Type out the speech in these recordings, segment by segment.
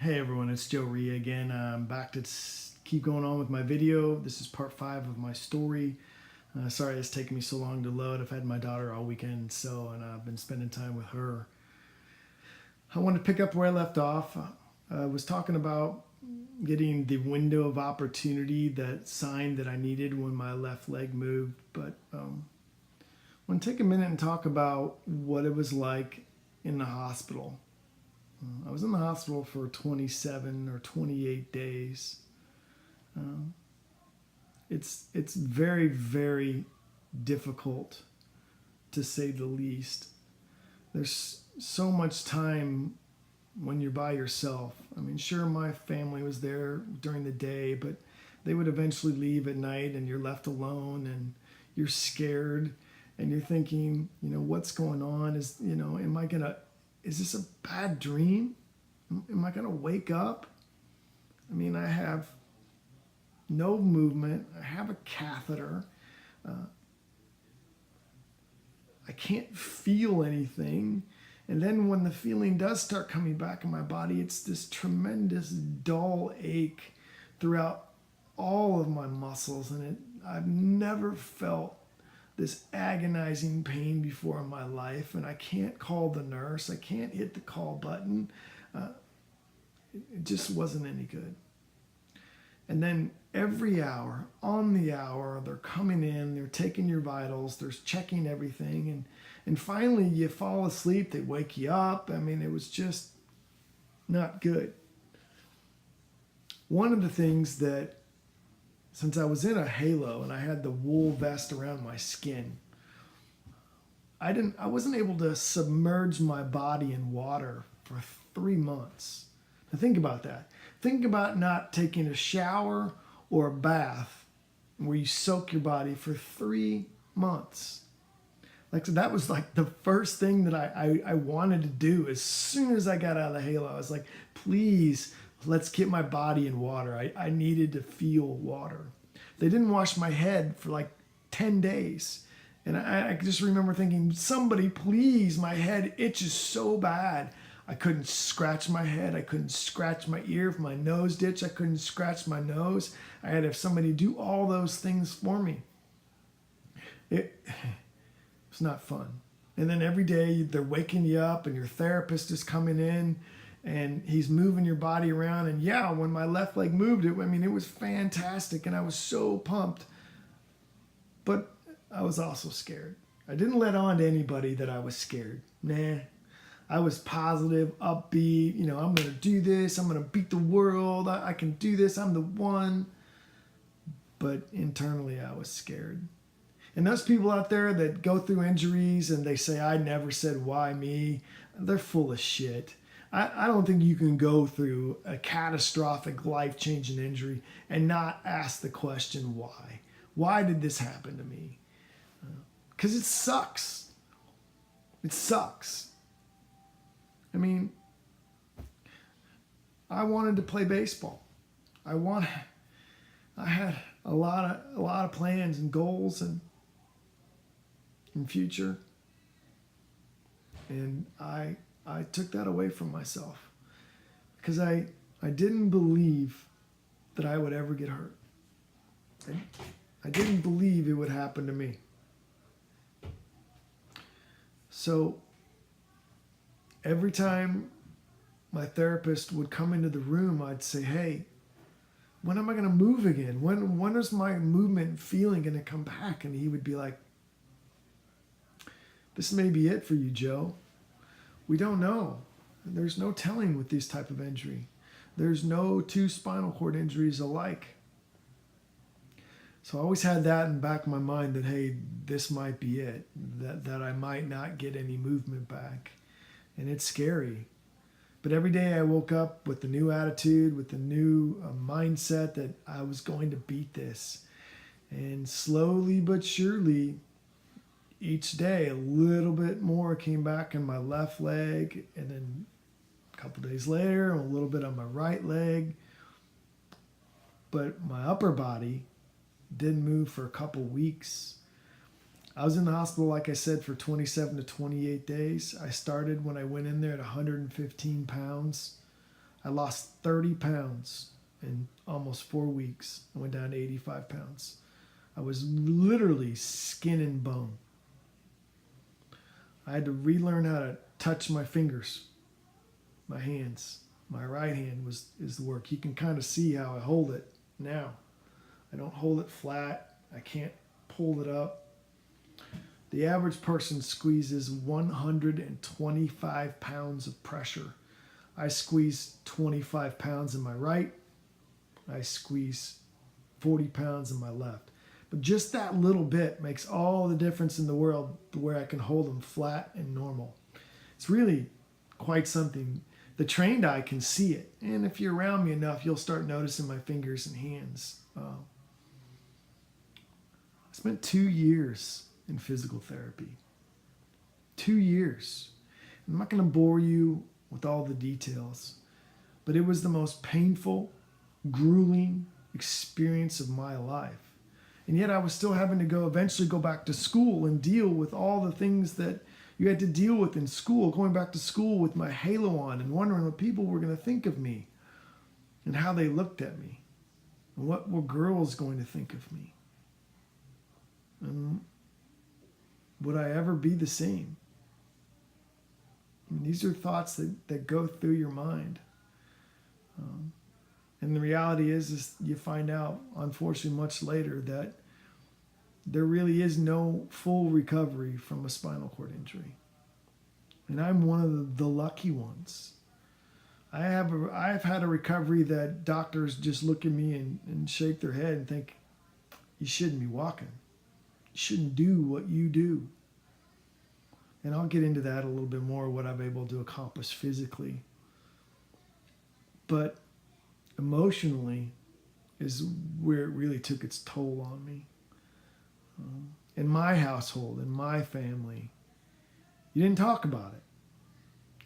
Hey everyone, it's Joe Rhea again. I'm back to keep going on with my video. This is part 5 of my story. Sorry it's taken me so long to load. I've had my daughter all weekend, and I've been spending time with her. I want to pick up where I left off. I was talking about getting the window of opportunity, that sign that I needed when my left leg moved. But I want to take a minute and talk about what it was like in the hospital. I was in the hospital for 27 or 28 days. It's very, very difficult, to say the least. There's so much time when you're by yourself. I mean, sure, my family was there during the day, but they would eventually leave at night and you're left alone and you're scared and you're thinking, what's going on? Is this a bad dream? Am I going to wake up? I mean, I have no movement. I have a catheter. I can't feel anything. And then when the feeling does start coming back in my body, it's this tremendous dull ache throughout all of my muscles. And I've never felt this agonizing pain before in my life, and I can't call the nurse. I can't hit the call button. It just wasn't any good. And then every hour, on the hour, they're coming in, they're taking your vitals, they're checking everything, and finally you fall asleep, they wake you up. I mean, it was just not good. One of the things that, since I was in a halo and I had the wool vest around my skin, I wasn't able to submerge my body in water for 3 months. Now think about that. Think about not taking a shower or a bath where you soak your body for 3 months. So that was like the first thing that I wanted to do. As soon as I got out of the halo, I was like, please, let's get my body in water. I needed to feel water. They didn't wash my head for like 10 days. And I just remember thinking, somebody please, my head itches so bad. I couldn't scratch my head. I couldn't scratch my ear. If my nose itched, I couldn't scratch my nose. I had to have somebody do all those things for me. It was not fun. And then every day they're waking you up and your therapist is coming in and he's moving your body around. And yeah, when my left leg moved, it was fantastic and I was so pumped. But I was also scared. I didn't let on to anybody that I was scared. Nah. I was positive, upbeat, I'm going to do this. I'm going to beat the world. I can do this. I'm the one. But internally, I was scared. And those people out there that go through injuries and they say, I never said why me, they're full of shit. I don't think you can go through a catastrophic, life-changing injury and not ask the question why. Why did this happen to me? Because it sucks. It sucks. I mean, I wanted to play baseball. I had a lot of plans and goals and in future. And I took that away from myself because I didn't believe that I would ever get hurt. I didn't believe it would happen to me. So every time my therapist would come into the room, I'd say, hey, when am I going to move again? When is my movement and feeling going to come back? And he would be like, this may be it for you, Joe. We don't know. There's no telling with this type of injury. There's no 2 spinal cord injuries alike. So I always had that in the back of my mind that, hey, this might be it, that I might not get any movement back. And it's scary. But every day I woke up with the new attitude, with the new mindset that I was going to beat this. And slowly but surely, each day a little bit more came back in my left leg. And then a couple days later, a little bit on my right leg. But my upper body didn't move for a couple weeks. I was in the hospital, like I said, for 27 to 28 days. I started when I went in there at 115 pounds. I lost 30 pounds in almost 4 weeks. I went down to 85 pounds. I was literally skin and bone. I had to relearn how to touch my fingers, my hands. My right hand is the work. You can kind of see how I hold it now. I don't hold it flat. I can't pull it up. The average person squeezes 125 pounds of pressure. I squeeze 25 pounds in my right. I squeeze 40 pounds in my left. But just that little bit makes all the difference in the world where I can hold them flat and normal. It's really quite something. The trained eye can see it. And if you're around me enough, you'll start noticing my fingers and hands. I spent 2 years in physical therapy. 2 years. I'm not going to bore you with all the details, but it was the most painful, grueling experience of my life. And yet I was still having to eventually go back to school and deal with all the things that you had to deal with in school, going back to school with my halo on and wondering what people were going to think of me and how they looked at me and what were girls going to think of me. And would I ever be the same? And these are thoughts that go through your mind. And the reality is you find out, unfortunately, much later that there really is no full recovery from a spinal cord injury. And I'm one of the lucky ones. I've had a recovery that doctors just look at me and shake their head and think, you shouldn't be walking. You shouldn't do what you do. And I'll get into that a little bit more, what I'm able to accomplish physically. But emotionally is where it really took its toll on me. In my household, in my family, you didn't talk about it.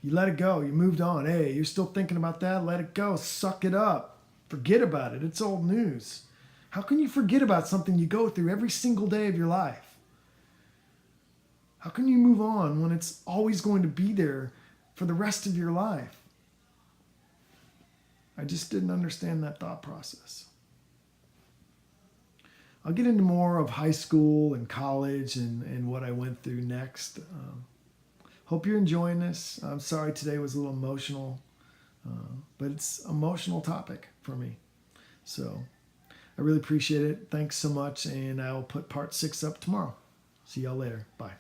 You let it go. You moved on. Hey, you're still thinking about that? Let it go. Suck it up. Forget about it. It's old news. How can you forget about something you go through every single day of your life? How can you move on when it's always going to be there for the rest of your life? I just didn't understand that thought process. I'll get into more of high school and college and what I went through next. Hope you're enjoying this. I'm sorry today was a little emotional, but it's an emotional topic for me. So I really appreciate it. Thanks so much, and I'll put part 6 up tomorrow. See y'all later. Bye.